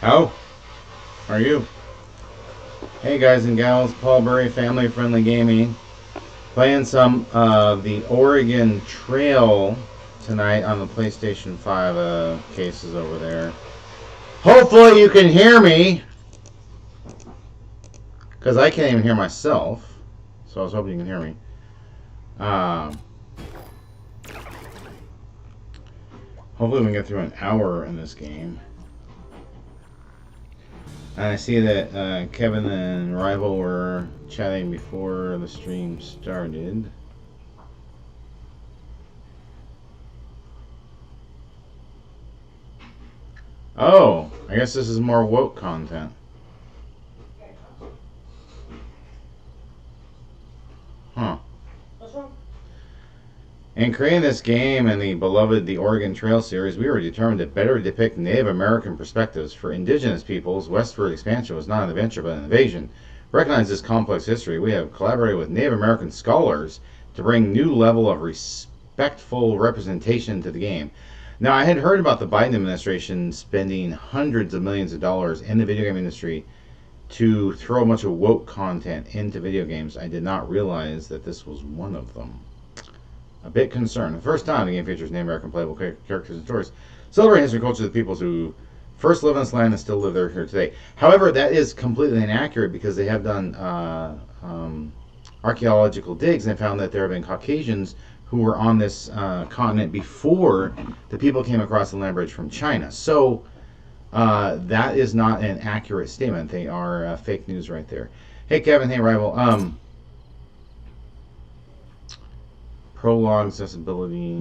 How are you? Hey guys and gals, Paul Burry, Family Friendly Gaming. Playing some of the Oregon Trail tonight on the PlayStation 5 cases over there. Hopefully you can hear me, because I can't even hear myself. So I was hoping you can hear me. Hopefully we can get through an hour in this game. And I see that Kevin and Rival were chatting before the stream started. Oh, I guess this is more woke content. Huh. What's wrong? In creating this game and the beloved The Oregon Trail series, we were determined to better depict Native American perspectives. For indigenous peoples, westward expansion was not an adventure but an invasion. Recognize this complex history. We have collaborated with Native American scholars to bring new level of respectful representation to the game. Now, I had heard about the Biden administration spending hundreds of millions of dollars in the video game industry to throw a bunch of woke content into video games. I did not realize that this was one of them. A bit concerned. The first time the game features Native American playable characters and stories, celebrating history and culture of the peoples who first lived on this land and still live there here today. However, that is completely inaccurate because they have done archaeological digs and found that there have been Caucasians who were on this continent before the people came across the land bridge from China. So that is not an accurate statement. They are fake news right there. Hey Kevin, hey Rival. Prologue, accessibility,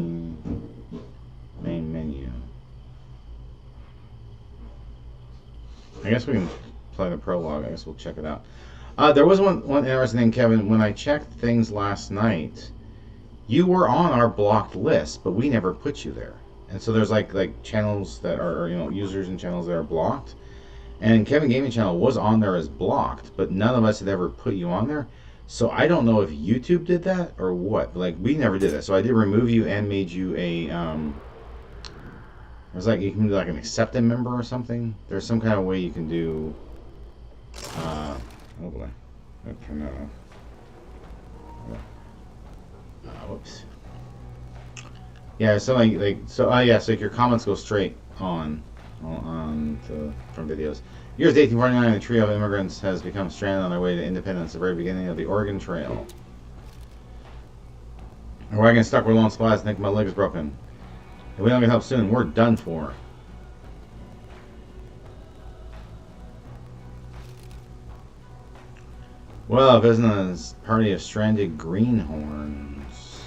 main menu. I guess we can play the prologue. I guess we'll check it out. There was one interesting thing, Kevin. When I checked things last night, you were on our blocked list, but we never put you there. And so there's like channels that are, users and channels that are blocked. And Kevin Gaming Channel was on there as blocked, but none of us had ever put you on there. So I don't know if YouTube did that or what. Like, we never did that. So I did remove you and made you a there's like, you can do like an accepted member or something. There's some kind of way you can do oh boy. Let's turn that off. Whoops. Yeah, so so your comments go straight on from videos. Years 1849, a trio of immigrants has become stranded on their way to independence, the very beginning of the Oregon Trail. Our wagon stuck with long supplies. I think my leg is broken. If we don't get help soon, we're done for. Well, visiting a party of stranded greenhorns.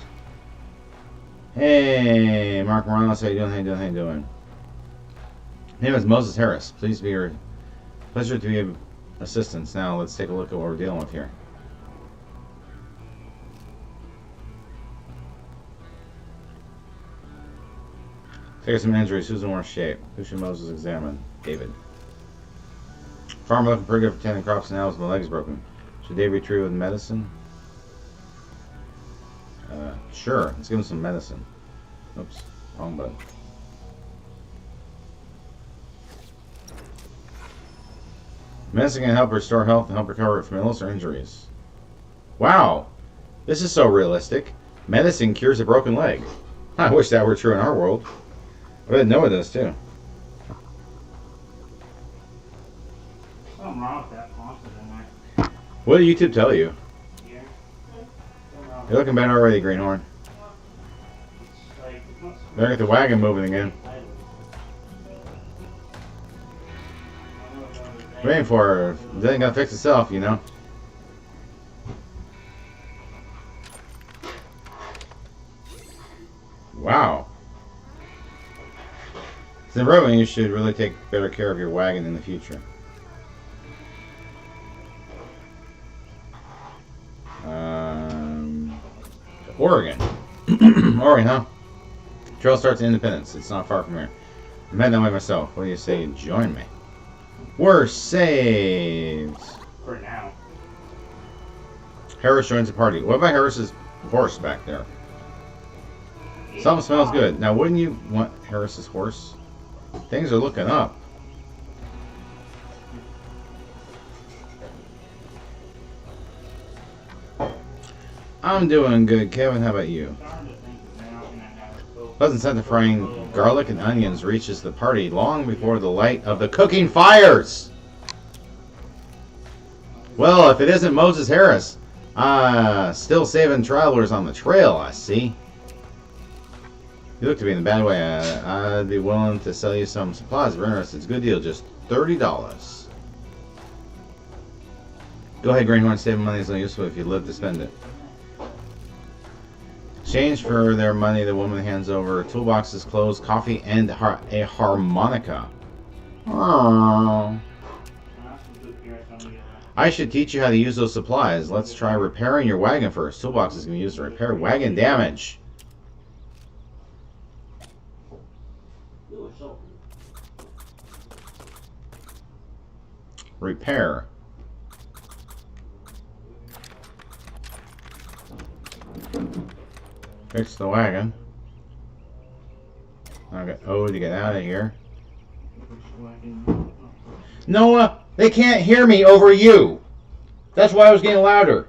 Hey, Mark Morales, how you doing? How you doing? My name is Moses Harris. Please be your pleasure to be of assistance. Now let's take a look at what we're dealing with here. Take some injuries. Who's in worse shape? Who should Moses examine? David. Farmer looking pretty good for tending crops now with my legs broken. Should Dave be treated with medicine? Sure. Let's give him some medicine. Oops. Wrong button. Medicine can help restore health and help recover from illness or injuries. Wow. This is so realistic. Medicine cures a broken leg. I wish that were true in our world. I didn't know it does too. Something wrong with that font in there. What did YouTube tell you? Yeah. You're looking better already, Greenhorn. It's like, Better get the wagon moving again. Waiting for her. It ain't gonna fix itself, you know. Wow. It's improving. You should really take better care of your wagon in the future. Oregon. Oregon, huh? Trail starts in Independence. It's not far from here. I'm heading that way myself. What do you say? Join me. We're saved. for now. Harris joins the party. What about Harris's horse back there? Something smells good. Now, wouldn't you want Harris's horse? Things are looking up. I'm doing good, Kevin. How about you? Starting to think that they're not gonna have a cook. Pleasant scent of frying garlic and onions reaches the party long before the light of the cooking fires. Well, if it isn't Moses Harris, still saving travelers on the trail, I see. You look to be in the bad way. I'd be willing to sell you some supplies if you're interested. It's a good deal, just $30. Go ahead, Greenhorn. Saving money is only useful if you live to spend it. Exchange for their money, the woman hands over toolboxes, clothes, coffee, and a harmonica. Oh. I should teach you how to use those supplies. Let's try repairing your wagon first. Toolbox is going to be used to repair wagon damage. Repair. Fix the wagon. I got O to get out of here. Noah, they can't hear me over you. That's why I was getting louder.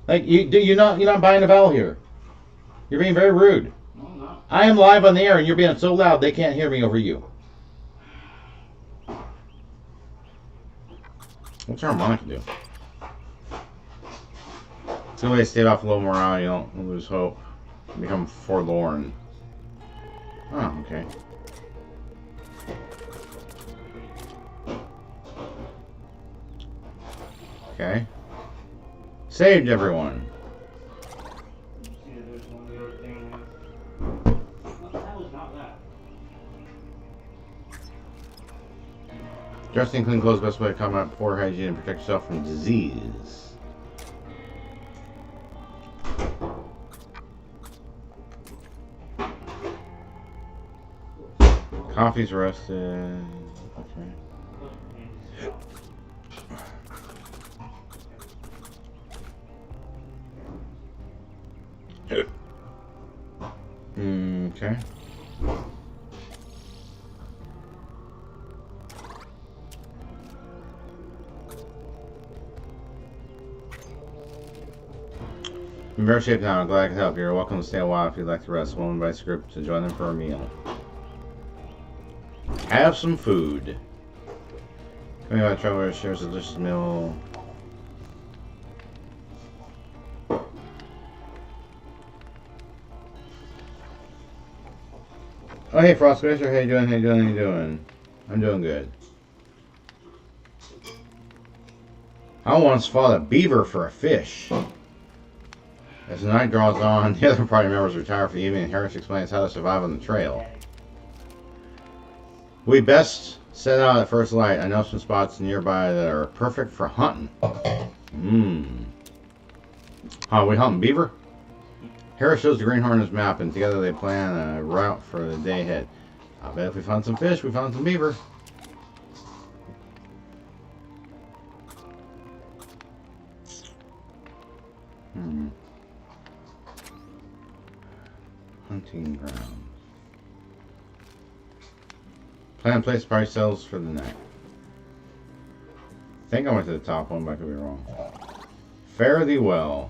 Like you're not buying the vowel here. You're being very rude. No, I'm not. I am live on the air and you're being so loud they can't hear me over you. What's our harmonica do? It's a way to stave off a little morale. You don't lose hope. Become forlorn. Oh, okay. Okay. Saved everyone. What the hell is not that? Dressing clean clothes, best way to combat poor hygiene and protect yourself from disease. Coffee's roasted. Okay. Okay. I'm in better shape now. I'm glad I could help. You're welcome to stay a while if you'd like to rest. We'll invite the group to join them for a meal. Have some food. Coming out of traveler shares a delicious meal. Oh, hey, Frost Fisher. How you doing? How you doing? How you doing? I'm doing good. I once fought a beaver for a fish. As the night draws on, the other party members retire for the evening, and Harris explains how to survive on the trail. We best set out at first light. I know some spots nearby that are perfect for hunting. We hunting beaver? Harris shows the Greenhorn his map, and together they plan a route for the day ahead. I bet if we found some fish, we found some beaver. Hunting ground. Plan place price sells for the night. I think I went to the top one, but I could be wrong. Fare thee well.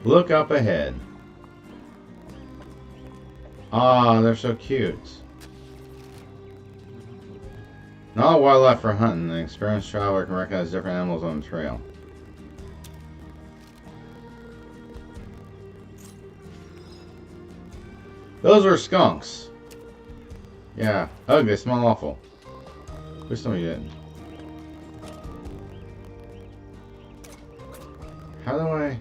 Look up ahead. Ah, they're so cute. Not all wildlife for hunting. An experienced traveler can recognize different animals on the trail. Those are skunks. Yeah. Ugly. They smell awful. Wish somebody did. How do I...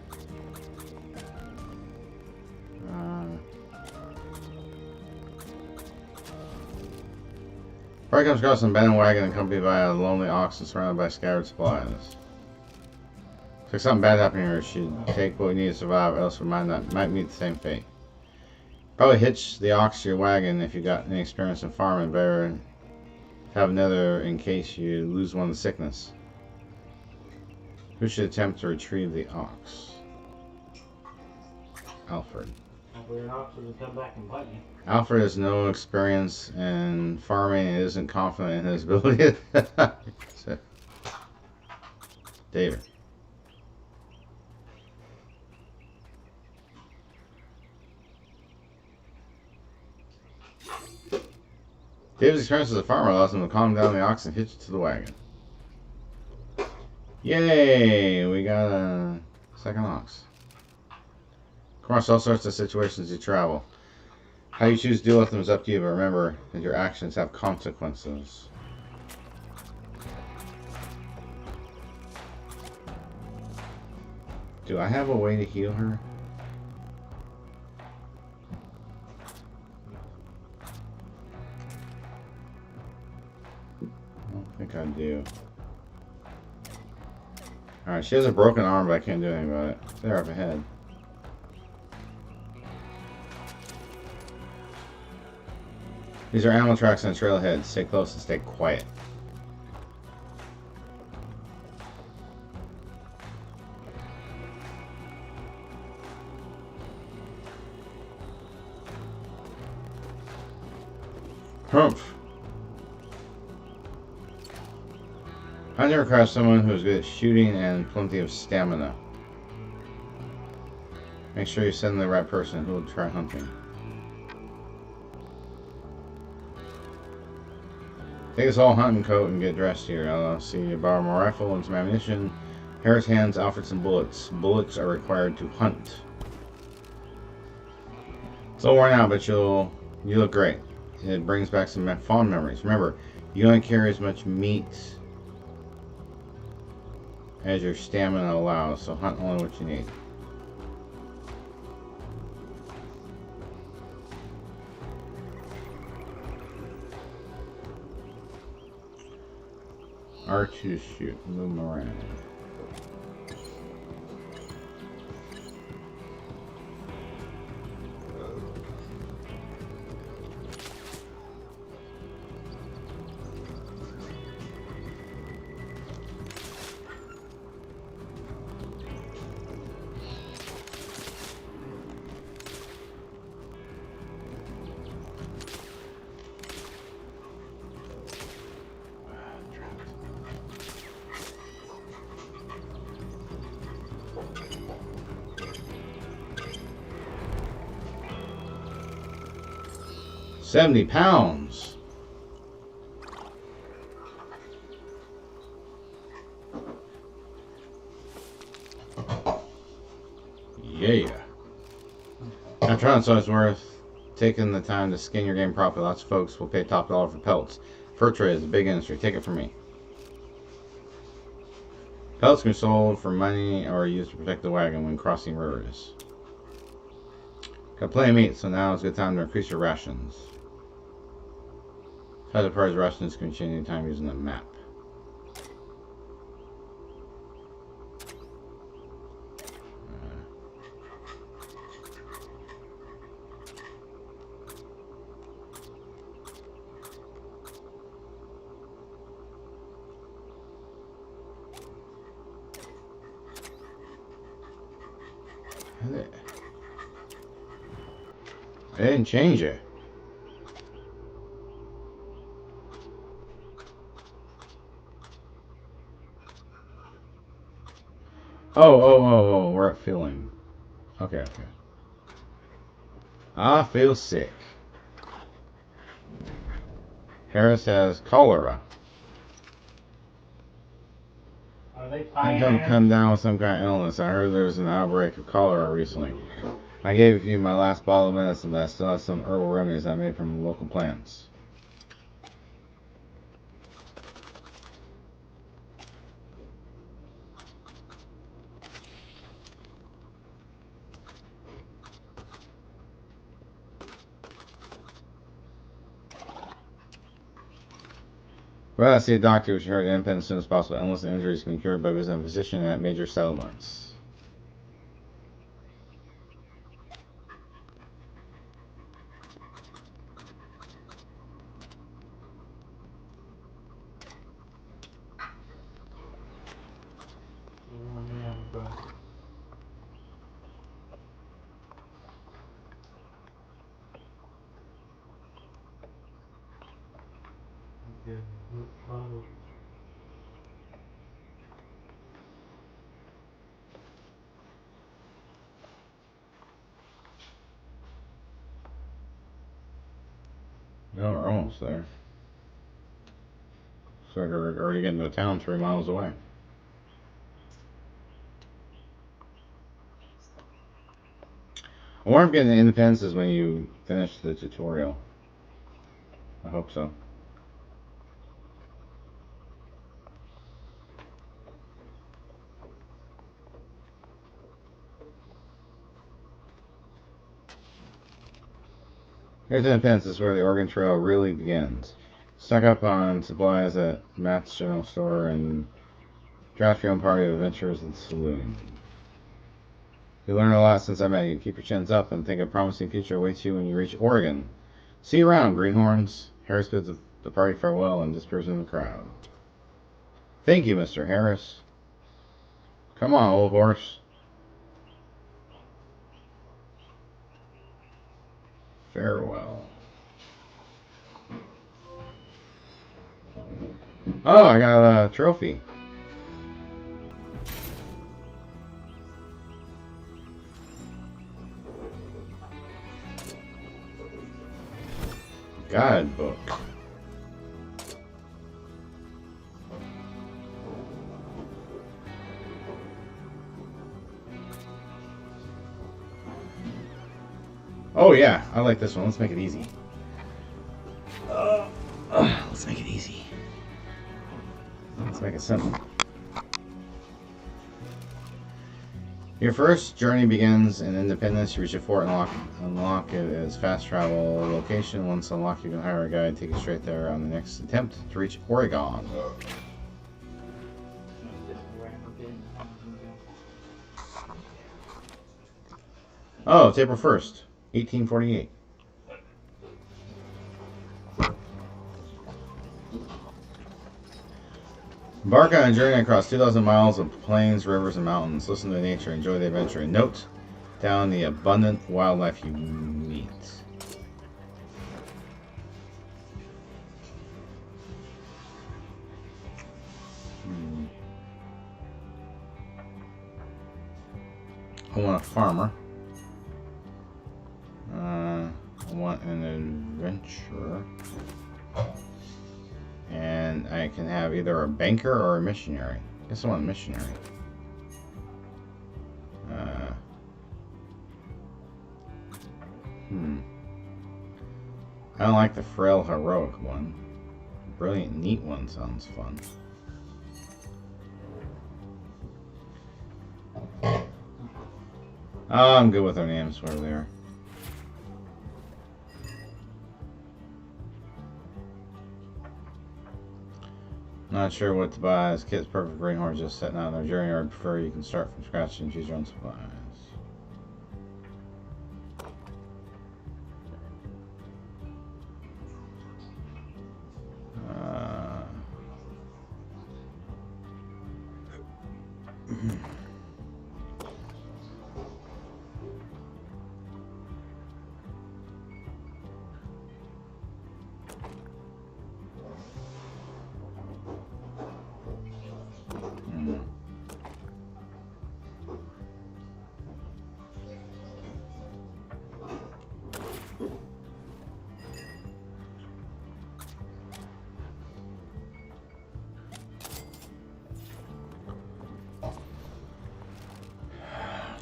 Party comes across an abandoned wagon accompanied by a lonely ox and surrounded by scattered supplies. Looks like something bad happened here. Should take what we need to survive, else we might meet the same fate. Probably hitch the ox to your wagon if you got any experience in farming. Better have another in case you lose one to sickness. Who should attempt to retrieve the ox? Alfred. Okay. Hopefully an ox doesn't come back and bite you. Alfred has no experience in farming and isn't confident in his ability. So, David. David's experience as a farmer allows him to calm down the ox and hitch it to the wagon. Yay! We got a second ox. Across all sorts of situations you travel. How you choose to deal with them is up to you, but remember that your actions have consequences. Do I have a way to heal her? I don't think I do. Alright, she has a broken arm, but I can't do anything about it. They're up ahead. These are animal tracks on the trailhead. Stay close and stay quiet. Humph. Hunting requires someone who is good at shooting and plenty of stamina. Make sure you send the right person who will try hunting. Take this all hunting coat and get dressed here. I'll see you borrow my rifle and some ammunition. Harris hands Alfred some bullets. Bullets are required to hunt. It's all worn out, but you look great. It brings back some fond memories. Remember, you only carry as much meat as your stamina allows, so hunt only what you need. R2 shoot. Move them around. £70. Yeah. After hunting, so it's worth taking the time to skin your game properly. Lots of folks will pay top dollar for pelts. Fur trade is a big industry. Take it from me. Pelts can be sold for money or used to protect the wagon when crossing rivers. Got plenty of meat, so now is a good time to increase your rations. How to price rations can change anytime using the map. I didn't change it. Oh, we're at feeling. Okay. I feel sick. Harris has cholera. Are they I pioneers? come down with some kind of illness. I heard there was an outbreak of cholera recently. I gave you my last bottle of medicine, but I still have some herbal remedies I made from local plants. Well, I see a doctor. We should hurry to independence as soon as possible. Unless the injuries can be cured by visiting a physician at major settlements. No, we're almost there. So we're already getting to town 3 miles away. I wonder if getting the independence is when you finish the tutorial. I hope so. Here's Independence, is where the Oregon Trail really begins. Stock up on supplies at Matt's General Store and draft your own party of adventurers in the saloon. You learned a lot since I met you. Keep your chins up and think a promising future awaits you when you reach Oregon. See you around, greenhorns. Harris bids the party farewell and disappears in the crowd. Thank you, Mr. Harris. Come on, old horse. Farewell. Oh, I got a trophy. Guidebook. Oh yeah, I like this one. Let's make it easy. Let's make it easy. Let's make it simple. Your first journey begins in Independence. You reach a fort and unlock it as fast travel location. Once unlocked, you can hire a guide, take you straight there on the next attempt to reach Oregon. Oh, it's April 1st, 1848. Embark on a journey across 2,000 miles of plains, rivers, and mountains. Listen to nature, enjoy the adventure, and note down the abundant wildlife you meet. I want a farmer. I want an adventurer. And I can have either a banker or a missionary. I guess I want a missionary. I don't like the frail heroic one. Brilliant neat one sounds fun. Oh, I'm good with their names, whatever they are. Not sure what to buy. This kit's perfect greenhorn just setting out on their journey, or I'd prefer you can start from scratch and choose your own supplies.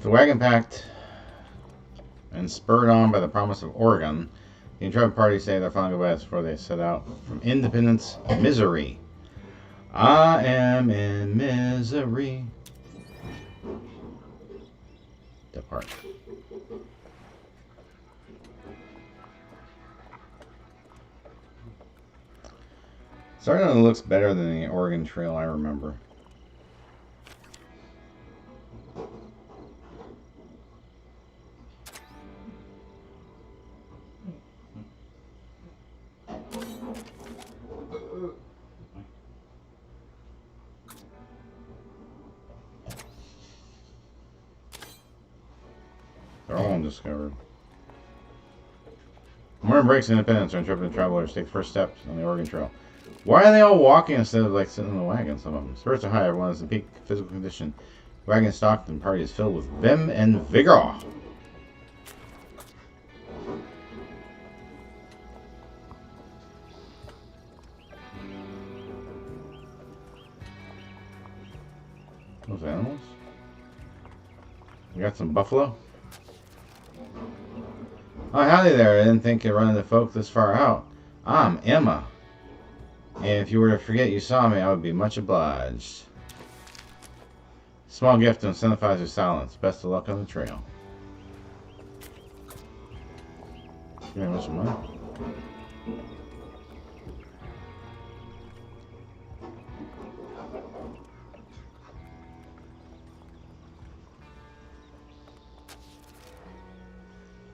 The wagon packed and spurred on by the promise of Oregon, the intrepid party say their final goodbyes before they set out from Independence, Missouri. I am in misery. Depart. Certainly looks better than the Oregon Trail I remember. They're all undiscovered. Modern breaks in Independence are intrepid travelers take the first steps on the Oregon Trail. Why are they all walking instead of like sitting in the wagon? Some of them. Spirits are high. Everyone is in peak physical condition. Wagon stocked and party is filled with vim and vigor. Those animals. We got some buffalo. Oh, howdy there. I didn't think you'd run into folk this far out. I'm Emma. And if you were to forget you saw me, I would be much obliged. Small gift to incentivize your silence. Best of luck on the trail. Give me a bunch of money.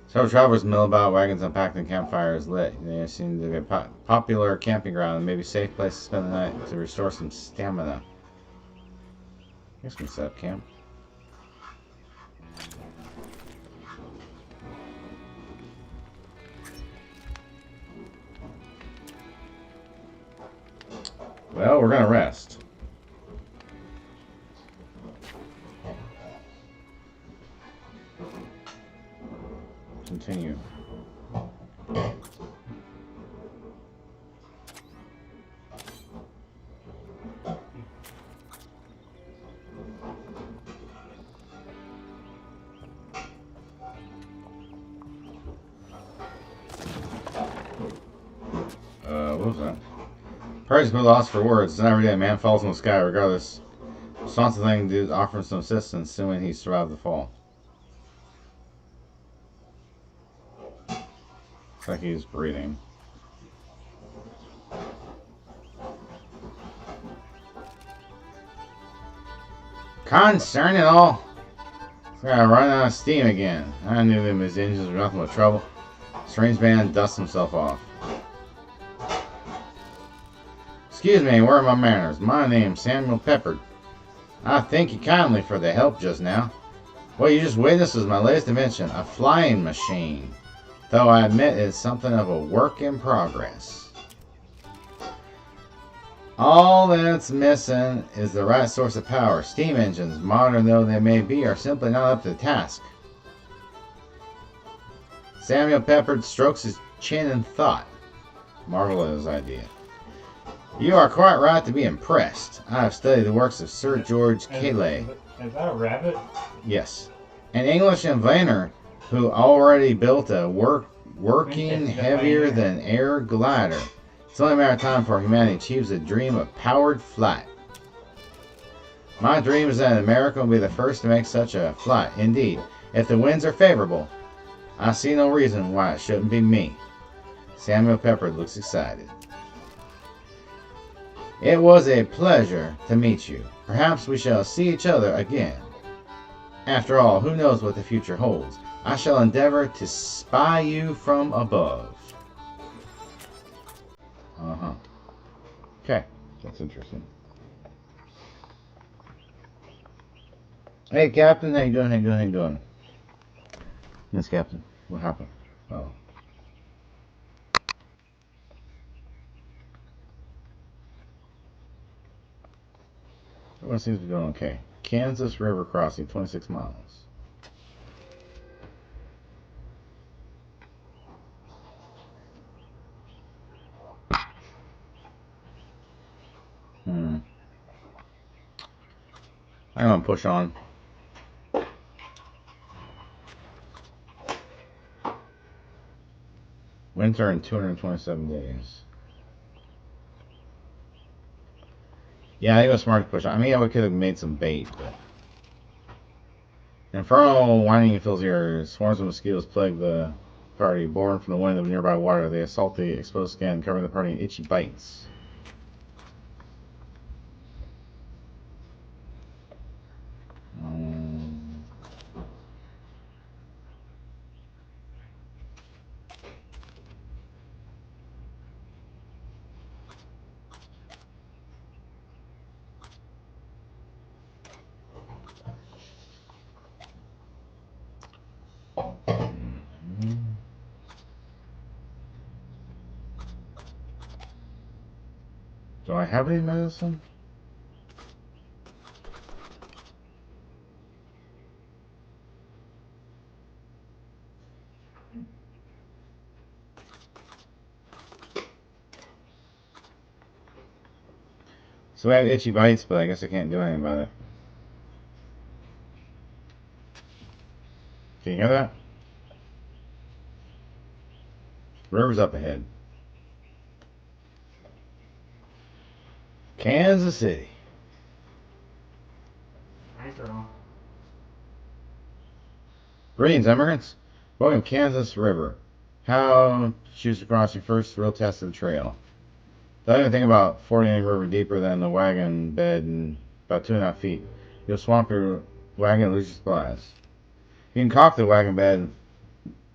Several travelers mill about, wagons unpacked, and campfires lit. They seem to be a popular camping ground and maybe a safe place to spend the night to restore some stamina. I guess we can set up camp. Well, we're gonna rest. Continue. What was that? Parties been lost for words. It's not every day a man falls from the sky, regardless. Responsive thing dude offering some assistance, assuming he survived the fall. Looks like he's breathing. Concern it all. It's gonna run out of steam again. I knew them his engines were nothing but trouble. Strange man dusts himself off. Excuse me, where are my manners? My name's Samuel Peppard. I thank you kindly for the help just now. What you just witnessed is my latest invention, a flying machine. Though I admit it's something of a work in progress. All that's missing is the right source of power. Steam engines, modern though they may be, are simply not up to the task. Samuel Peppard strokes his chin in thought. Marvel at his idea. You are quite right to be impressed. I have studied the works of Sir George Cayley. Is that a rabbit? Yes. An English inventor who already built a working heavier than air glider. It's only a matter of time before humanity achieves a dream of powered flight. My dream is that America will be the first to make such a flight. Indeed, if the winds are favorable, I see no reason why it shouldn't be me. Samuel Peppard looks excited. It was a pleasure to meet you. Perhaps we shall see each other again. After all, who knows what the future holds? I shall endeavor to spy you from above. Okay, that's interesting. Hey, Captain, how you doing? How you doing? How you doing? Yes, Captain. What happened? Oh. Everyone seems to be doing okay. Kansas River crossing, 26 miles. I'm gonna push on. Winter in 227 days. Yeah, I think it was smart to push on. I mean, I could have made some bait, but. Infernal whining fills the air. Swarms of mosquitoes plague the party. Born from the wind of nearby water, they assault the exposed skin, covering the party in itchy bites. Do I have any medicine? So I have itchy bites, but I guess I can't do anything about it. Can you hear that? River's up ahead. Kansas City. Nice girl. Greetings, immigrants. Welcome to Kansas River. How to choose to cross your first real test of the trail. Don't even think about fording any river deeper than the wagon bed and about 2.5 feet. You'll swamp your wagon and lose your supplies. You can caulk the wagon bed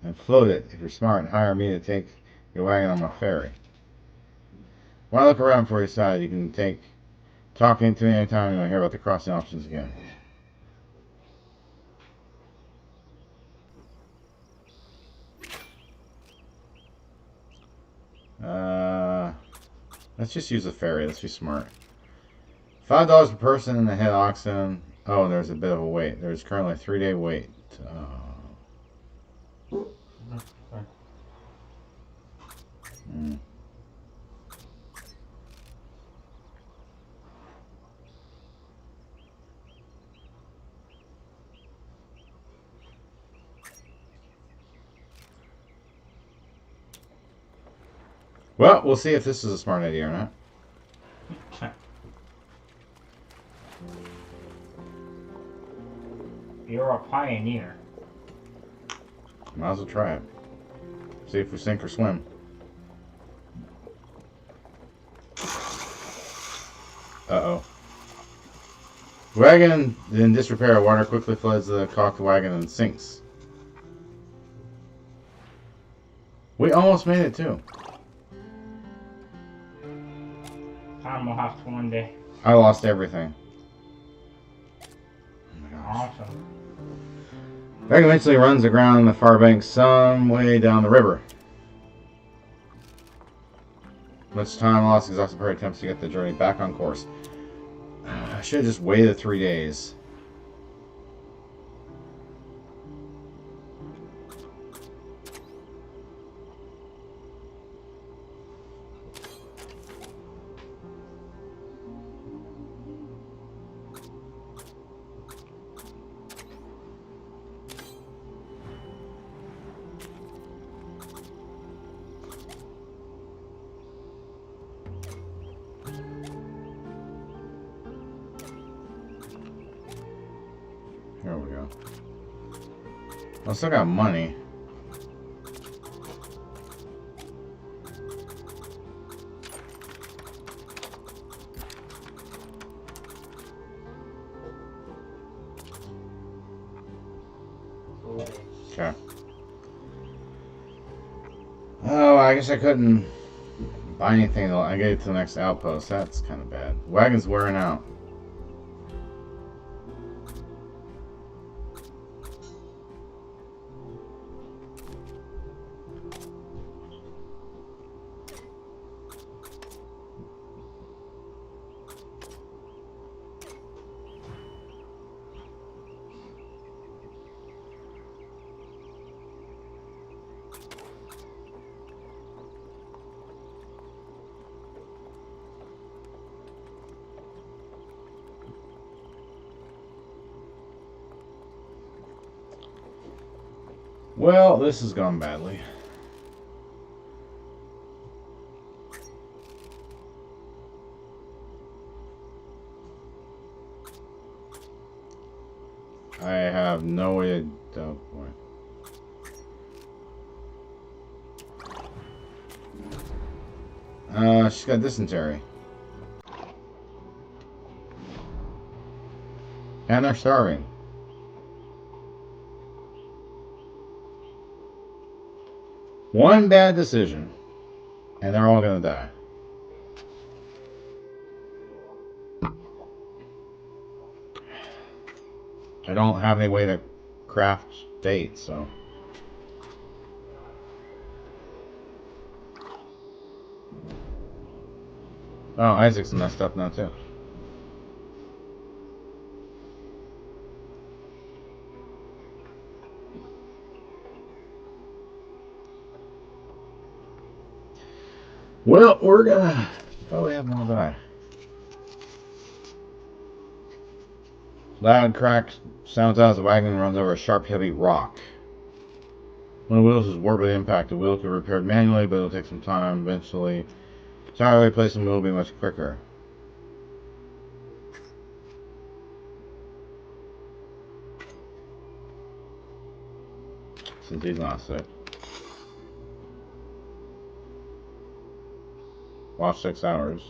and float it if you're smart and hire me to take your wagon on my ferry. While I look around for your side, you can talk into me anytime you want to hear about the crossing options again. Let's just use the ferry. Let's be smart. $5 per person in the head oxen. Oh, there's a bit of a wait. There's currently a 3-day wait. Hmm. Well, we'll see if this is a smart idea or not. You're a pioneer. Might as well try it. See if we sink or swim. Uh-oh. Wagon in disrepair. Water quickly floods the caulked wagon and sinks. We almost made it too. Time will have to one day. I lost everything. Oh my gosh. Awesome. Wagon eventually runs aground on the far bank some way down the river. Much time lost, exhausted party attempts to get the journey back on course. I should have just waited 3 days. Here we go. I still got money. Okay. Oh, I guess I couldn't buy anything till I get it to the next outpost. That's kind of bad. Wagon's wearing out. Well, this has gone badly. I have no way to... Oh, boy. She's got dysentery. And they're starving. One bad decision, and they're all gonna die. I don't have any way to craft dates, so... Oh, Isaac's messed up now too. Well, we're gonna probably have more die. Loud crack sounds out as the wagon runs over a sharp, heavy rock. When the wheels is warped by impact, the wheel can be repaired manually, but it'll take some time. Eventually, tire replacement will be much quicker. Since he lost it. Lost 6 hours.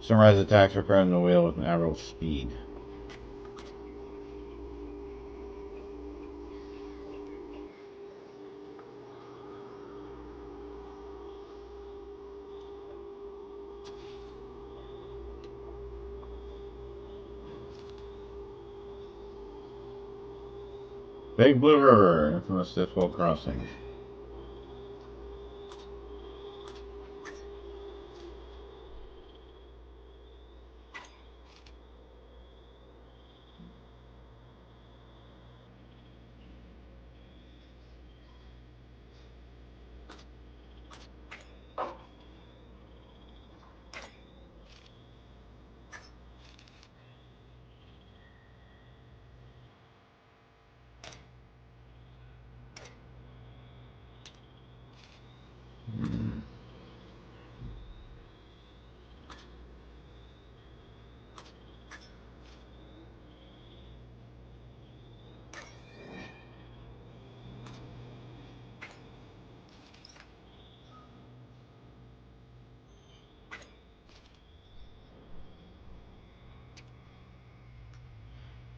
Sunrise attacks repairing the wheel with an average speed. Big Blue River, infamous difficult crossing.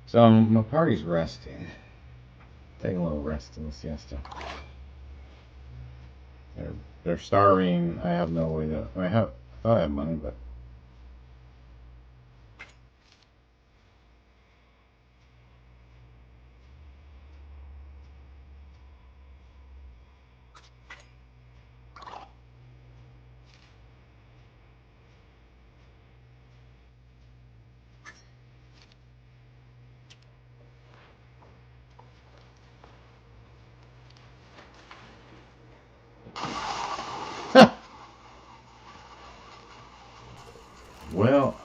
So my party's resting. Taking a little rest in the siesta. They're starving. I have no way to. I thought I had money, but. Well,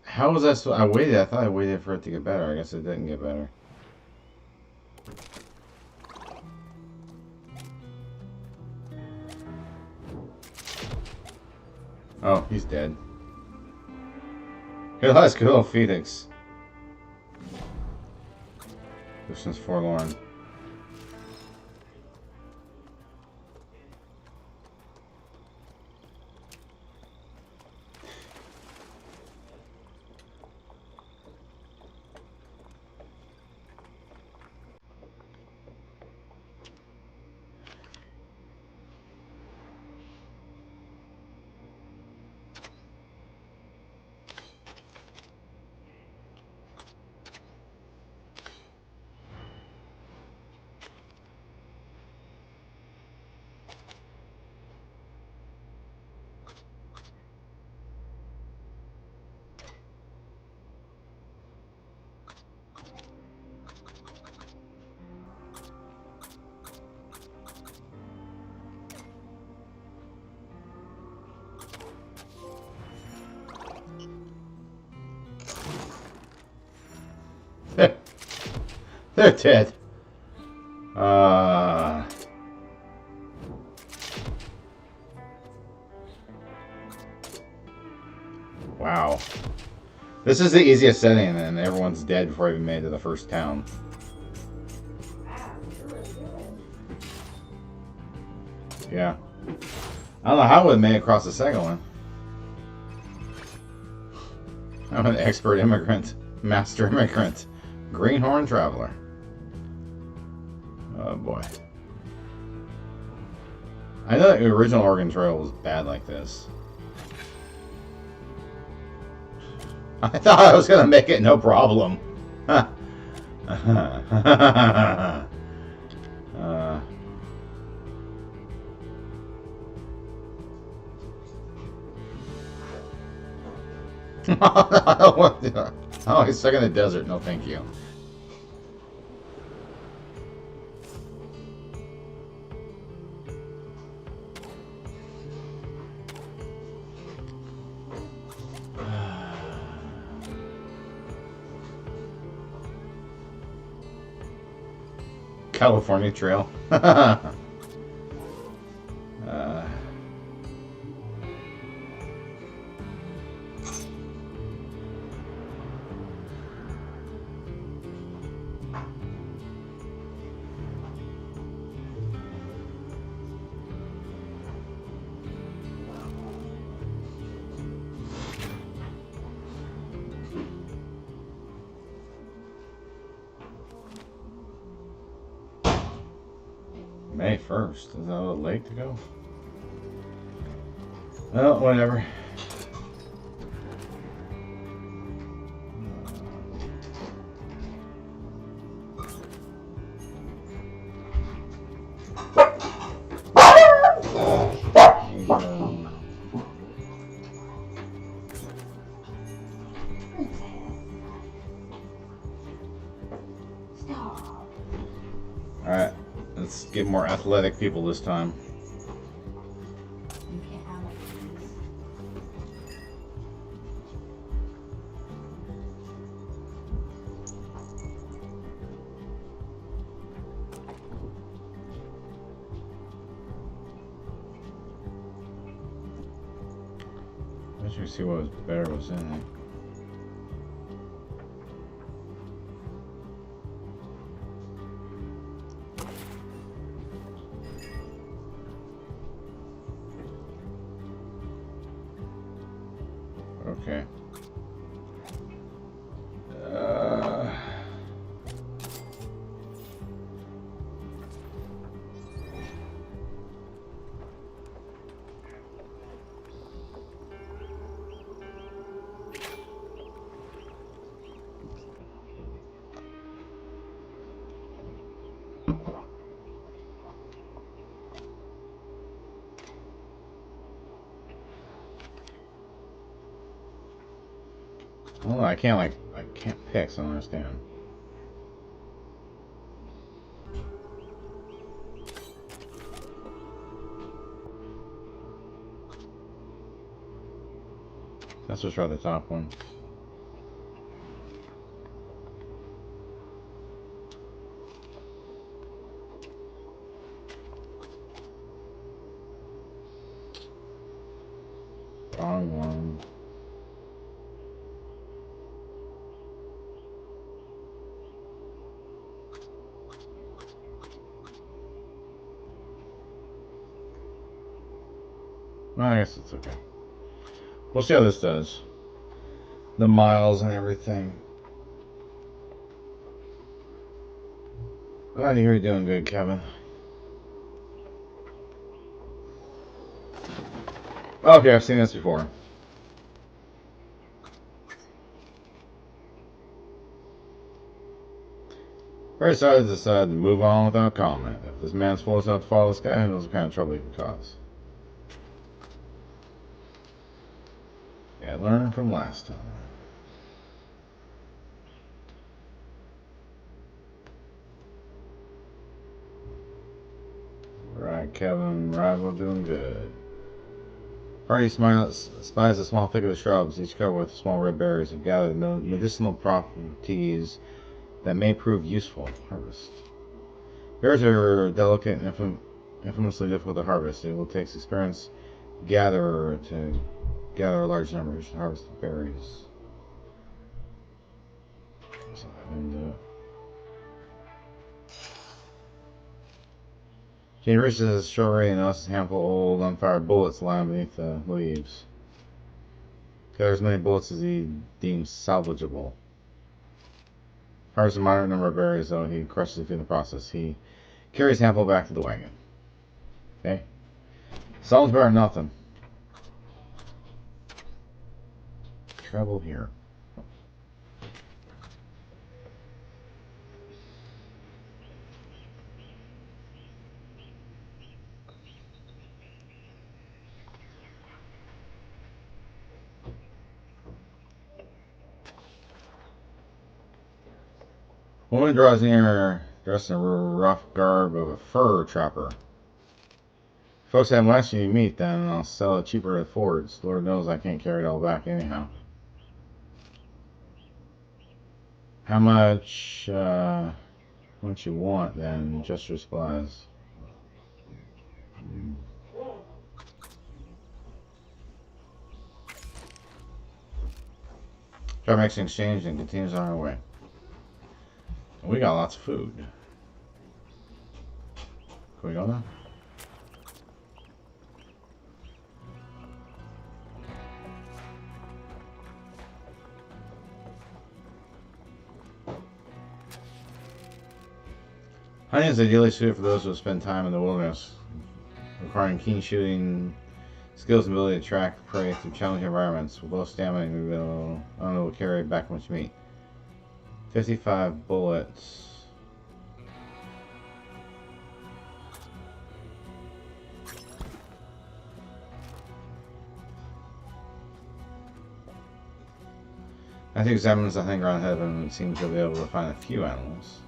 how was that? I waited. I thought I waited for it to get better. I guess it didn't get better. Oh, he's dead. Hey, let's go, Phoenix. Distance forlorn. They're dead. Wow. This is the easiest setting, and everyone's dead before I even made it to the first town. Yeah. I don't know how I would have made it across the second one. I'm an expert immigrant. Master immigrant. Greenhorn traveler. Oh boy. I know that the original Oregon Trail was bad like this. I thought I was going to make it no problem. Oh, he's stuck in the desert. No, thank you. California Trail. May 1st. Is that a little late to go? Well, whatever. Alright, let's get more athletic people this time. Let's just see what was better was in it. Okay. Well, I can't pick, so I don't understand. Let's just try the top one. Wrong one. Well, I guess it's okay. We'll see how this does. The miles and everything. Glad to hear you're doing good, Kevin. Okay, I've seen this before. Very sorry to decide to move on without comment. If this man's forced out to follow this guy, who knows what kind of trouble he can cause. Yeah, learning from last time. Right, Kevin, rival doing good. Party spies a small thicket of shrubs, each covered with small red berries, and gathered medicinal properties that may prove useful. Harvest. Berries are delicate and infamously difficult to harvest. It will take experienced gatherer to gather large numbers to harvest the berries. So Jane reaches the shrubbery and notices a handful of old unfired bullets lying beneath the leaves. Gathers as many bullets as he deems salvageable. Harvests a moderate number of berries, though he crushes a few in the process. He carries a handful back to the wagon. Okay? Sounds better than nothing. Trouble here. Woman draws near, dressed in a rough garb of a fur trapper. Folks have less you meat, then I'll sell it cheaper at Ford's. Lord knows I can't carry it all back anyhow. How much you want, then? Just your supplies. Try makes an exchange and continues on our way. We got lots of food. Can we go now? Hunting is ideally suited for those who spend time in the wilderness, requiring keen shooting skills and ability to track prey through challenging environments. With low stamina, we will carry back much meat. 55 bullets. I think examines the hunting ground ahead of him and seems to be able to find a few animals.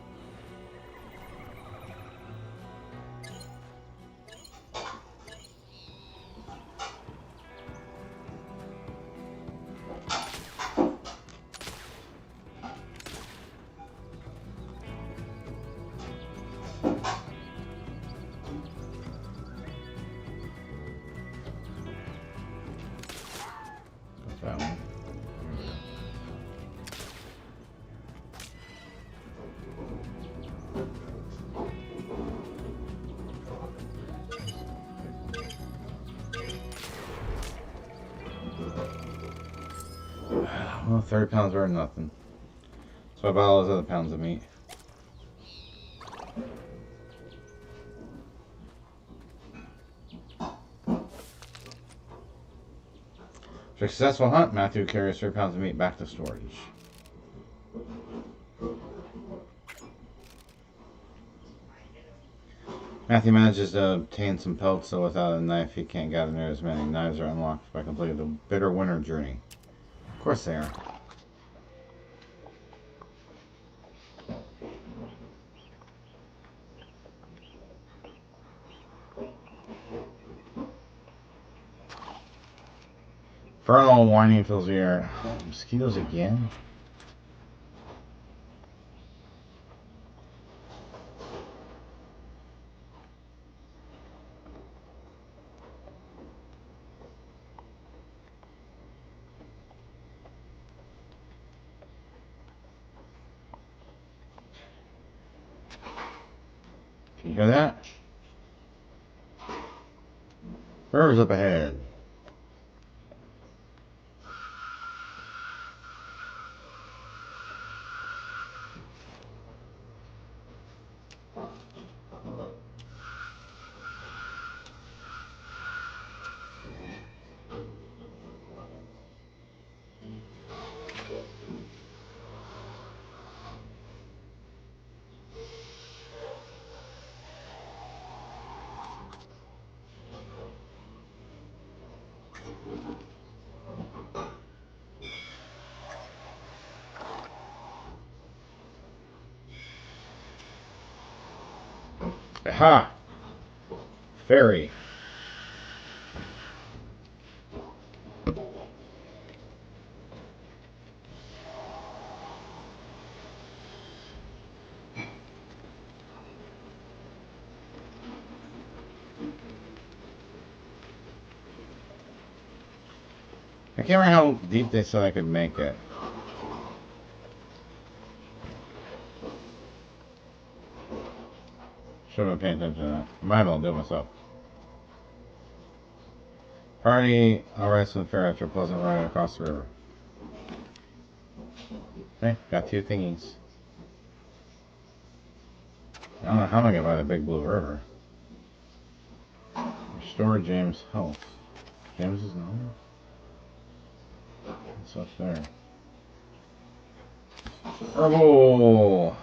Got that one. Well, 30 pounds are nothing. So I bought all those other pounds of meat. For a successful hunt, Matthew carries 3 pounds of meat back to storage. Matthew manages to obtain some pelts, so without a knife he can't gather near as many. Knives are unlocked by completing the bitter winter journey. Of course they are. Infernal whining fills the air. Mosquitoes again? Can you hear that? River's up ahead. Aha! Ferry. I can't remember how deep they said I could make it. Should have been paying attention to that. Might as well do it myself. Party, I'll rest in the fair after a pleasant ride across the river. Okay, got 2 thingies. I don't know how I'm gonna get by the big blue river. Restore James' health. James's number? What's up there? Herbal!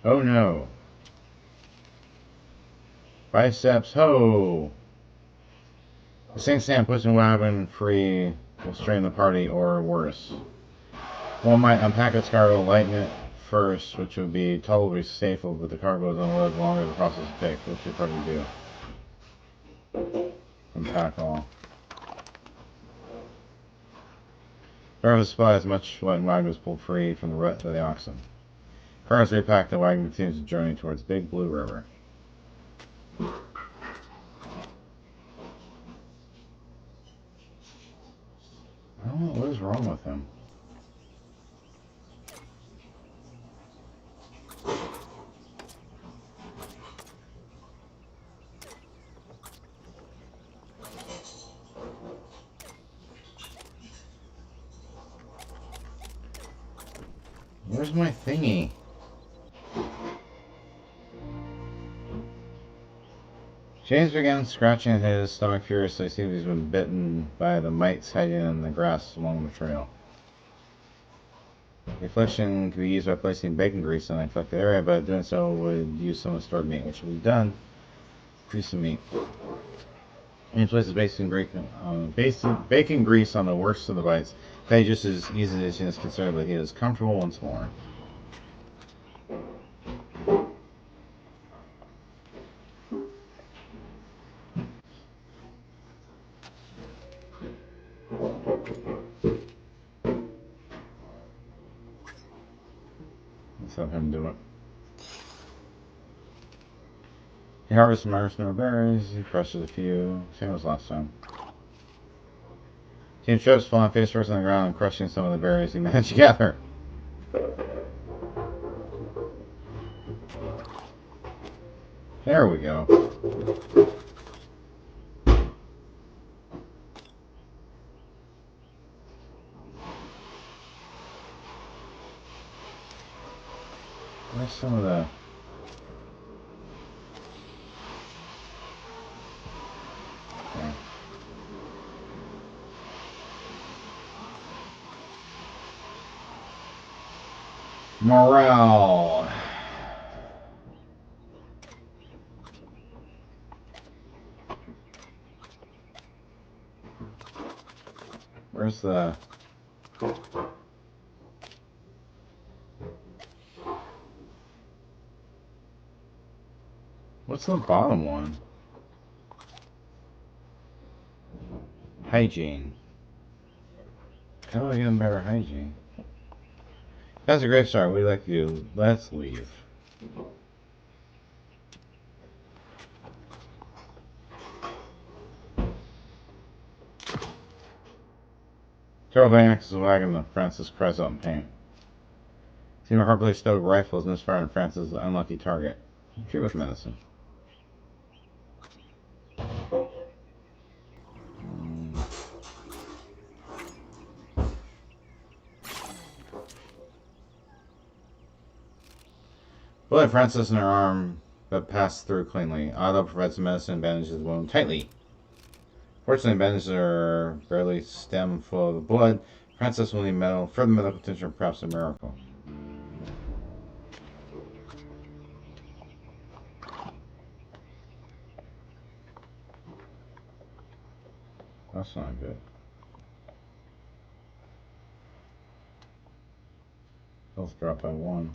Oh no. Biceps, ho! The same stand pushing wagon free will strain the party or worse. One might unpack its cargo, lighten it first, which would be tolerably safe, but the cargo is unloaded longer the process to pick, which would probably do. Unpack all. Driver supplies much when wagon was pulled free from the rut of the oxen. Cars repacked, the wagon continues to journey towards Big Blue River. I don't know what is wrong with him. Where's my thingy? James began scratching at his stomach furiously, seeing he's been bitten by the mites hiding in the grass along the trail. The affliction could be used by placing bacon grease on the affected area, but doing so would use some of the stored meat, which will be done. Grease some meat. And he places bacon grease on the worst of the bites. They just as easy as he is concerned, but he is comfortable once more. Let's have him do it. He harvests marshmallow berries, he crushes a few, same as last time. Team trips, falling face first on the ground and crushing some of the berries he managed to gather. There we go. Where's some of the... Okay. Morale. Where's the... What's the bottom one? Hygiene. How do I get them better hygiene? That's a great start. We'd like you. Let's leave. Carol Banks is wagging the Francis cries out in pain. Team Harpley stowed rifles misfired on Francis' unlucky target. Treat with medicine. Bullet Francis in her arm, but passed through cleanly. Otto provides some medicine and bandages the wound tightly. Fortunately, bandages are barely stem full of blood. Francis will need further medical attention, perhaps a miracle. That's not good. Health drop by 1.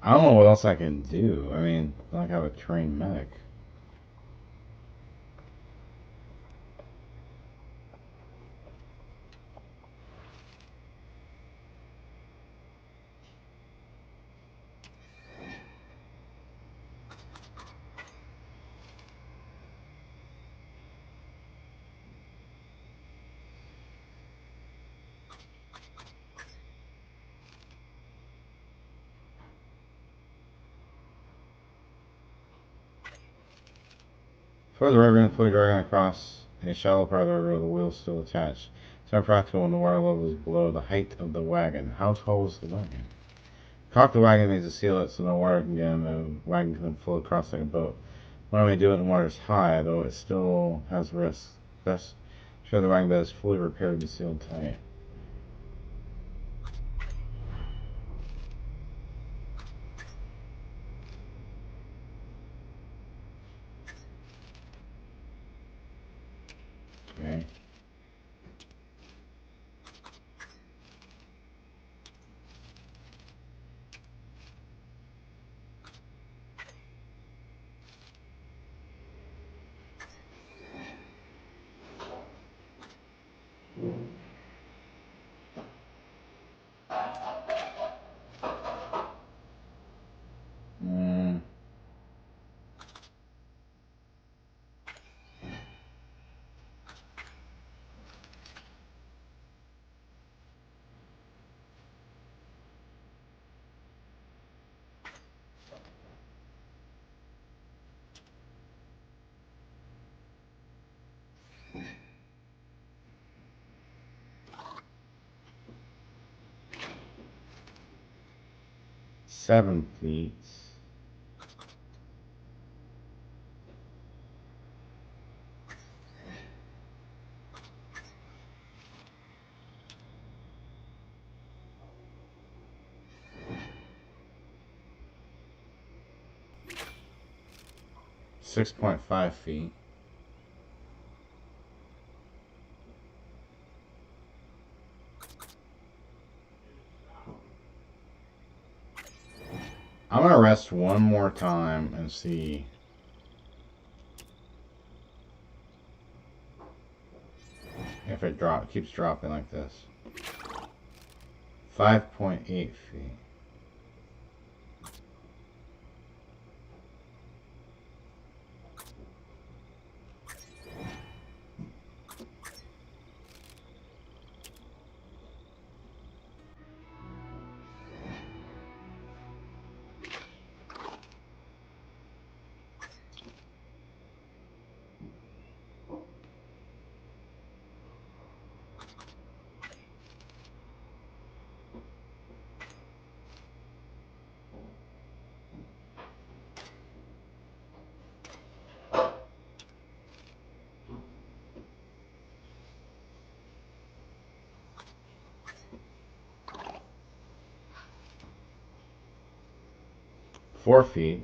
I don't know what else I can do. I mean, I don't have a trained medic. For the river, fully dragging across a shallow part of the river with the wheels still attached. It's impractical when the water level is below the height of the wagon. How tall is the wagon? Caulk the wagon means to seal it so no water can get in. The wagon can float across like a boat. When we do it when the water is high, though it still has risks. Best Sure the wagon bed is fully repaired and sealed tight. Okay. Mm. Seven feet. $6.5 feet. I'm gonna rest one more time and see if it keeps dropping like this. 5.8 feet. Four feet.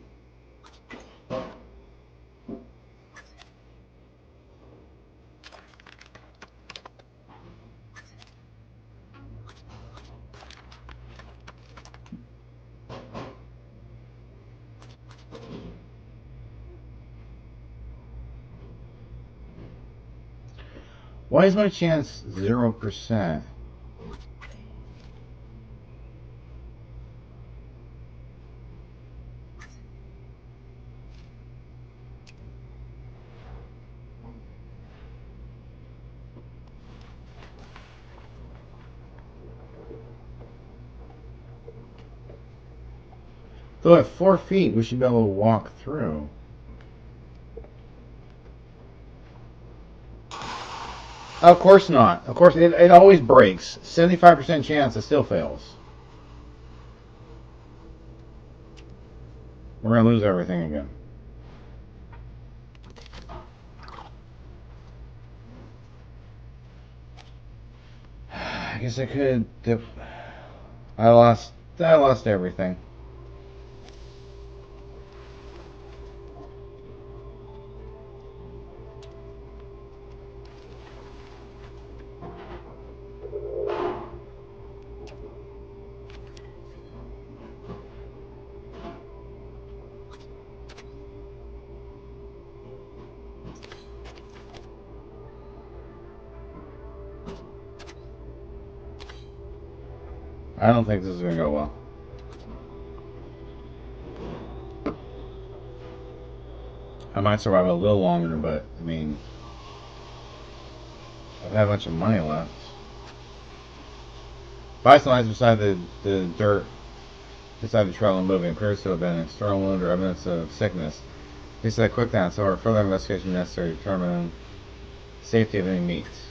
Why is my chance 0%? Though at 4 feet, we should be able to walk through. Of course not. Of course, it always breaks. 75% chance it still fails. We're going to lose everything again. I guess I could dip. I lost everything. I don't think this is going to go well. I might survive a little longer, but I mean, I have a bunch of money left. Bison lies beside the dirt beside the trail and moving. Appears to have been an external wound or evidence of sickness. He said quick down, so further investigation necessary to determine safety of any meats.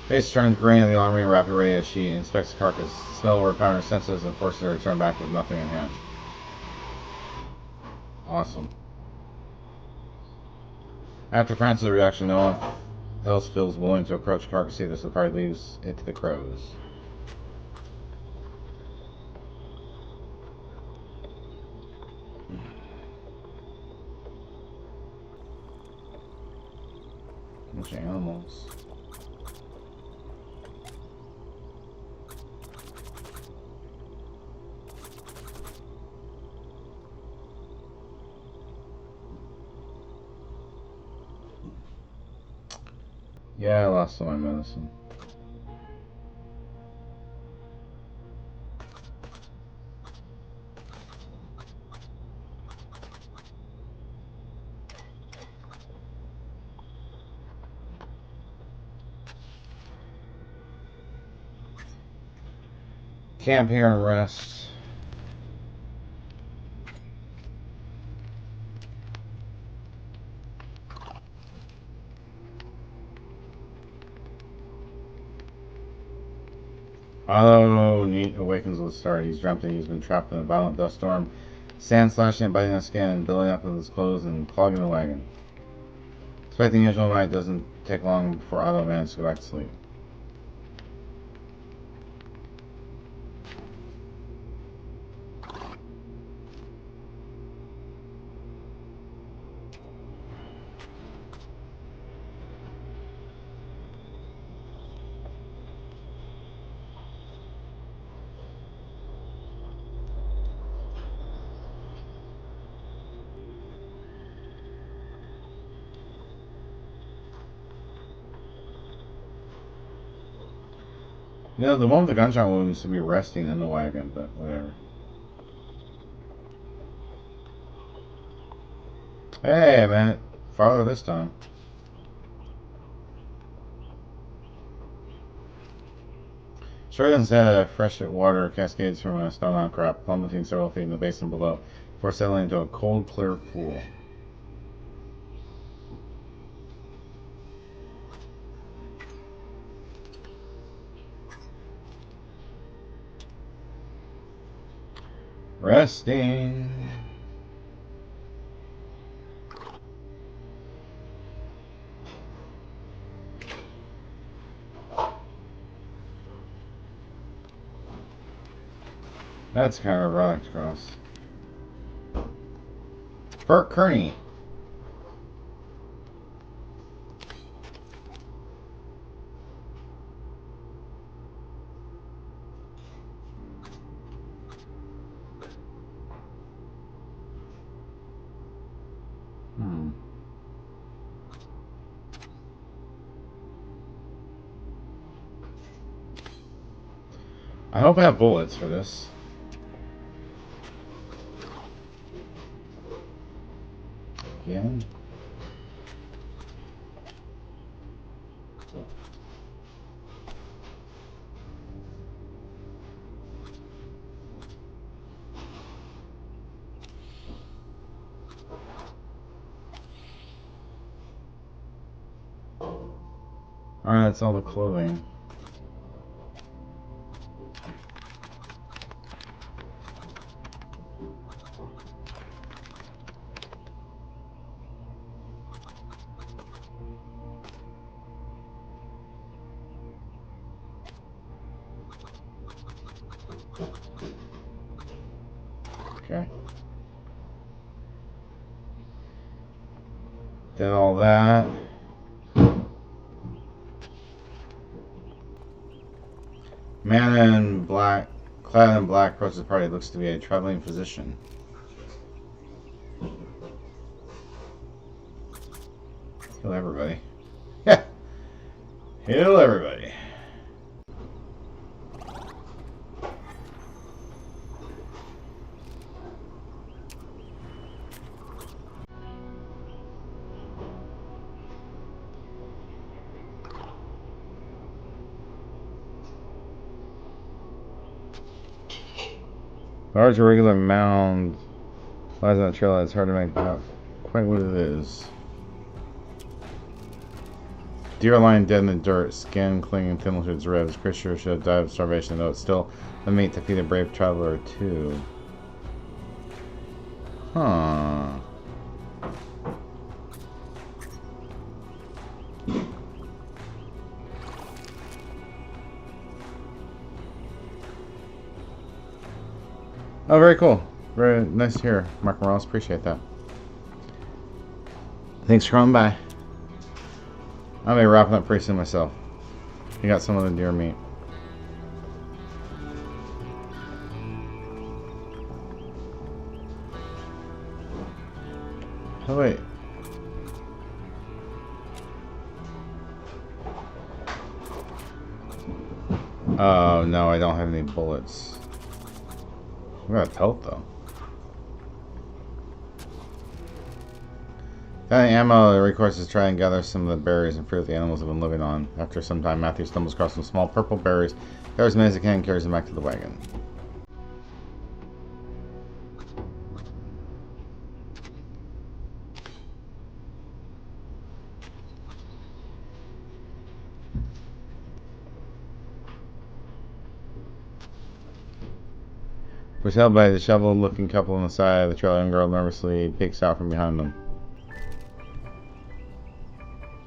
Face turns green at the alarming rapid rate as she inspects the carcass. Smell overpowering her senses and forces her to return back with nothing in hand. Awesome. After Francis' reaction, no one else feels willing to approach the carcass either, so the party leaves it to the crows. Bunch of animals. Yeah, I lost all my medicine. Camp here and rest. Otto awakens with a start. He's dreamt that he's been trapped in a violent dust storm. Sand slashing and biting his skin and building up with his clothes and clogging the wagon. Despite the usual night, it doesn't take long before Otto manages to go back to sleep. You know, the one with the gunshot wound to be resting in the wagon, but whatever. Hey, I made it farther this time. Straight instead, fresh water cascades from a stone outcrop, plummeting several feet in the basin below, before settling into a cold, clear pool. Resting. That's kind of a relic cross. Bert Kearney. I hope I have bullets for this. Again. Alright, that's all the clothing. Okay. Did all that. Man in black, clad in black, approaches the party. Looks to be a traveling physician. Heal everybody. Yeah. Heal everybody. Large irregular mound lies on the trail. It's hard to make out quite what it is. Deer lying dead in the dirt, skin clinging thinly to its ribs. Creature should have died of starvation, though it's still the meat to feed a brave traveler too. Huh. Oh, very cool. Very nice to hear, Mark Morales. Appreciate that. Thanks for coming by. I'll be wrapping up pretty soon myself. You got some of the deer meat. Oh, wait. Oh, no, I don't have any bullets. I got a pelt, though. Got any ammo, the recourse is to try and gather some of the berries and fruit the animals have been living on. After some time, Matthew stumbles across some small purple berries, gathers as many as he can, and carries them back to the wagon. We're held by a disheveled-looking couple on the side of the trail. A young girl nervously peeks out from behind them.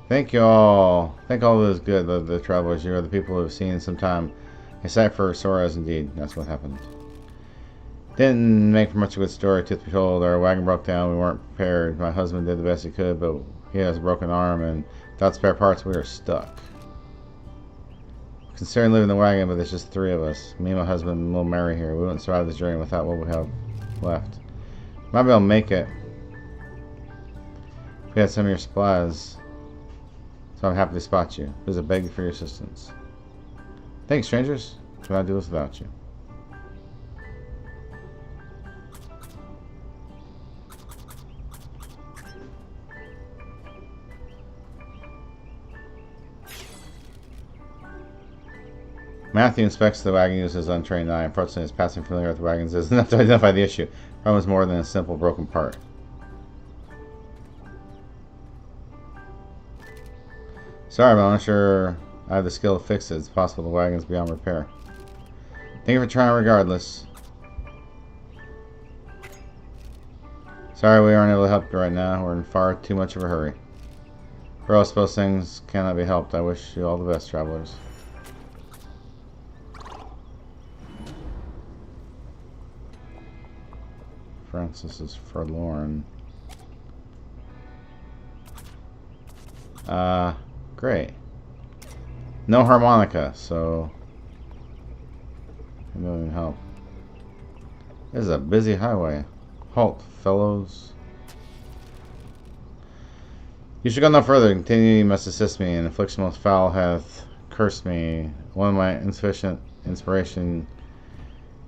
Thank you all. Thank all those good, the travelers. You are the people who have seen some time. A sight for sore eyes indeed. That's what happened. Didn't make for much of a good story, truth be told. Our wagon broke down. We weren't prepared. My husband did the best he could, but he has a broken arm, and without spare parts, we are stuck. Considering living in the wagon, but there's just 3 of us. Me, my husband, and little Mary here. We wouldn't survive this journey without what we have left. Might be able to make it. If we had some of your supplies. So I'm happy to spot you. Please, I beg for your assistance. Thanks, strangers. Can I do this without you? Matthew inspects the wagon using his untrained eye. Unfortunately, his passing familiar with the wagons isn't enough to identify the issue. The problem is more than a simple broken part. Sorry, but I'm not sure I have the skill to fix it. It's possible the wagon's beyond repair. Thank you for trying regardless. Sorry we aren't able to help you right now. We're in far too much of a hurry. Bro, I suppose things cannot be helped. I wish you all the best, travelers. Francis is forlorn. Great. No harmonica, so it doesn't help. This is a busy highway. Halt, fellows. You should go no further. Continue, you must assist me. An affliction most foul hath cursed me. One of my insufficient inspiration.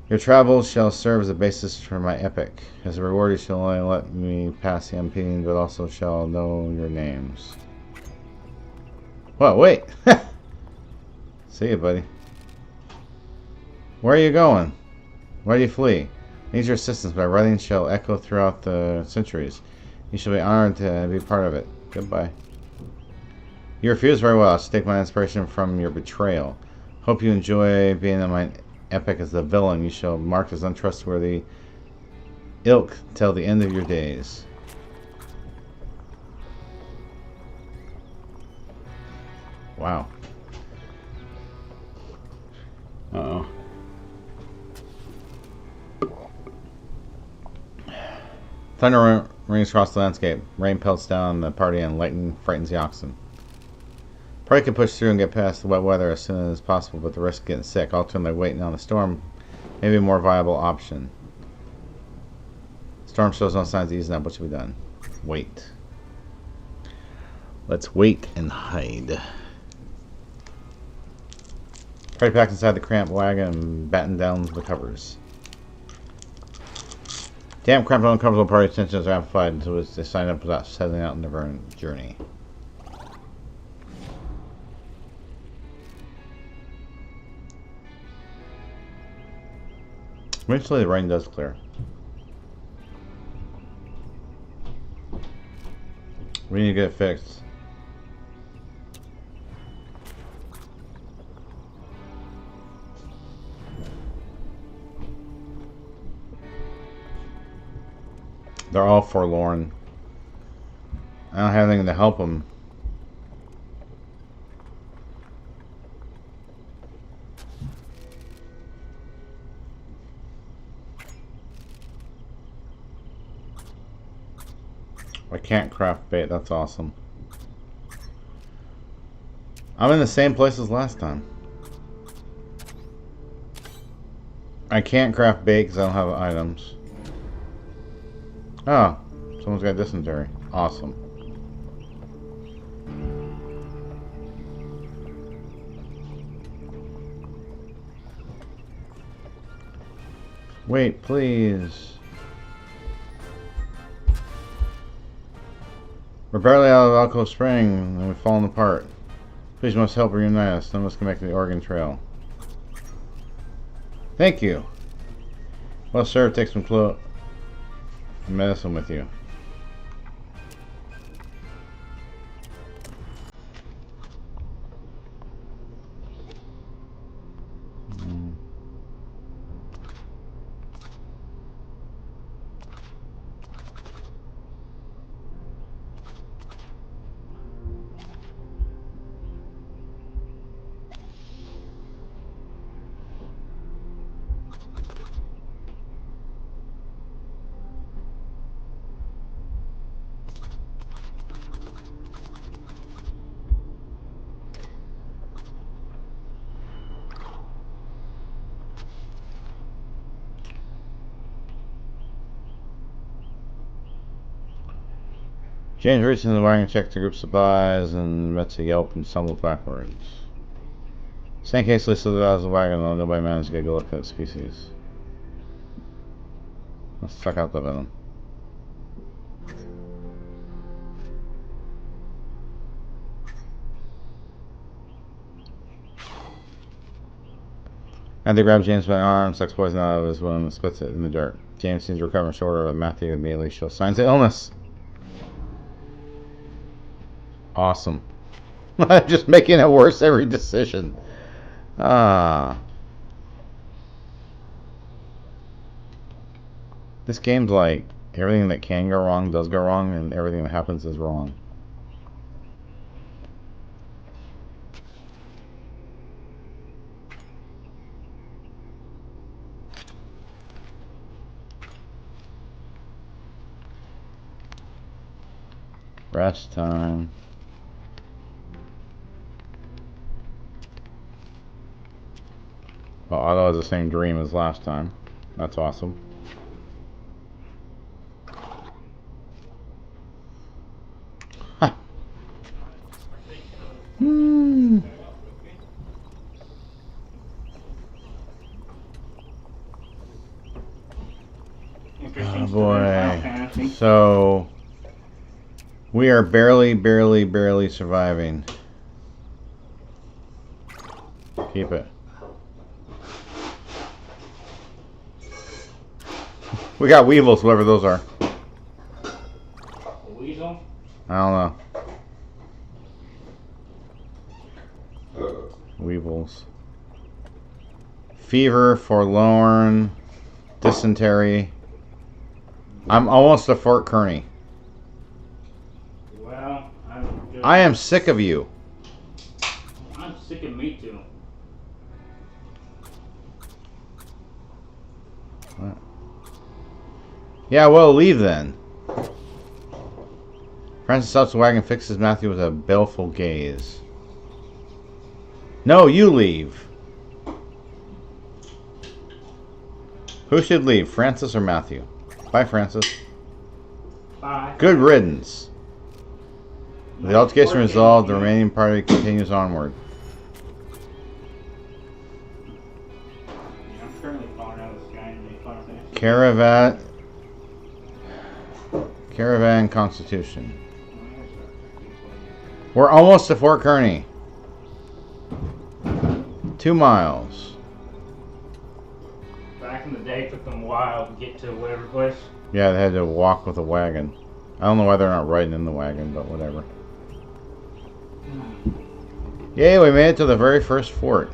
Your travels shall serve as a basis for my epic. As a reward, you shall only let me pass the unpeding, but also shall know your names. What? Wait! See you, buddy. Where are you going? Why do you flee? I need your assistance. My writings shall echo throughout the centuries. You shall be honored to be part of it. Goodbye. You refuse very well. I shall take my inspiration from your betrayal. Hope you enjoy being in my epic as the villain. You shall be marked as untrustworthy ilk till the end of your days. Wow. Uh-oh. Thunder rings across the landscape. Rain pelts down the party and lightning frightens the oxen. Party can push through and get past the wet weather as soon as possible, but the risk of getting sick, alternately waiting on the storm, may be a more viable option. Storm shows no signs of easing up. What should be done? Wait. Let's wait and hide. Party packed inside the cramped wagon and batten down the covers. Damn, cramped and uncomfortable party tensions are amplified until they sign up without setting out on their journey. Eventually the rain does clear. We need to get it fixed. They're all forlorn. I don't have anything to help them. I can't craft bait. That's awesome. I'm in the same place as last time. I can't craft bait because I don't have items. Oh, someone's got dysentery. Awesome. Wait, please. We're barely out of Alcove Spring and we've fallen apart. Please must help reunite us. None of us can make the Oregon Trail. Thank you. Well, sir, take some medicine with you. James reached into the wagon, checked the group supplies, and met a yelp and stumbled backwards. Stank hastily slithered out of the wagon, though nobody managed to get a good look at the species. Let's check out the venom. Andy grabs James by the arm, sucks poison out of his wound, and spits it in the dirt. James seems to recover shorter, but Matthew immediately shows signs of illness. Awesome. I'm just making it worse every decision. This game's like everything that can go wrong does go wrong, and everything that happens is wrong. Rest time. Well, Otto has the same dream as last time. That's awesome. Oh boy. So we are barely surviving. Keep it. We got weevils, whatever those are. A weasel? I don't know. Weevils. Fever, forlorn, dysentery. I'm almost to Fort Kearney. Well, I am sick of you. I'm sick of me too. What? Yeah, well, leave then. Francis stops the wagon, fixes Matthew with a baleful gaze. No, you leave. Who should leave, Francis or Matthew? Bye, Francis. Bye. Good riddance. With the altercation resolved, the remaining party continues onward. Yeah, I'm currently falling out of the sky and they fire that. Caravan Constitution. We're almost to Fort Kearney. 2 miles. Back in the day, it took them a while to get to whatever place. Yeah, they had to walk with a wagon. I don't know why they're not riding in the wagon, but whatever. Yay, we made it to the very first fort.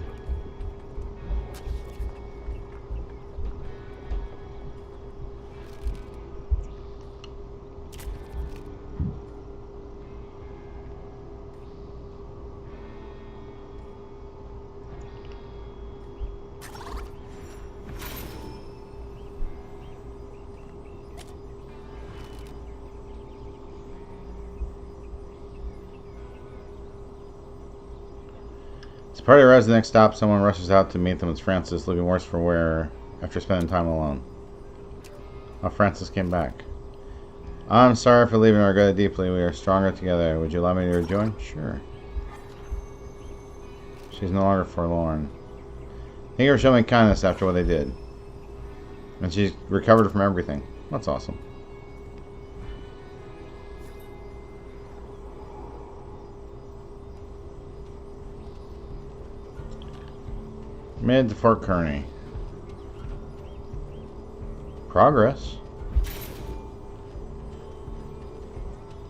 As party arrives at the next stop, someone rushes out to meet them. It's Francis, looking worse for wear after spending time alone. Oh, Francis came back. I'm sorry for leaving. I regret it deeply. We are stronger together. Would you allow me to rejoin? Sure. She's no longer forlorn. Thank you for showing me kindness after what they did. And she's recovered from everything. That's awesome. Mid to Fort Kearney. Progress.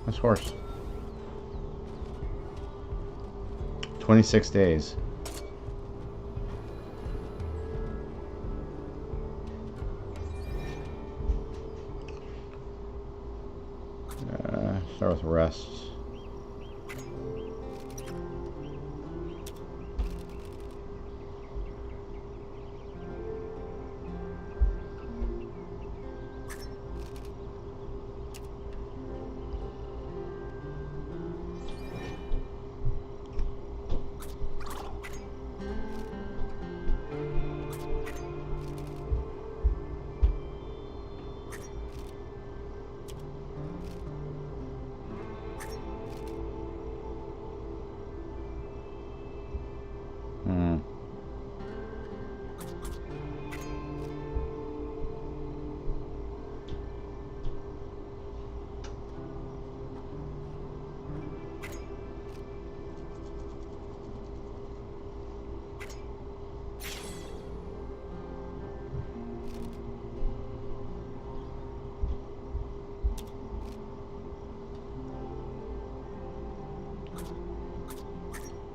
Nice horse. 26 days. Start with rests.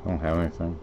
I don't have anything.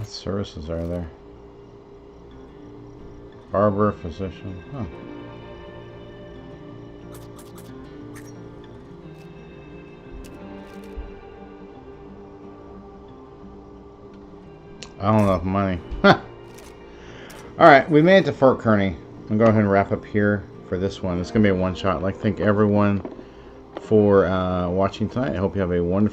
What services are there? Barber, physician. Huh. I don't know if money. Alright, we made it to Fort Kearney. I'll go ahead and wrap up here for this one. It's going to be a one-shot. I'd like to thank everyone for watching tonight. I hope you have a wonderful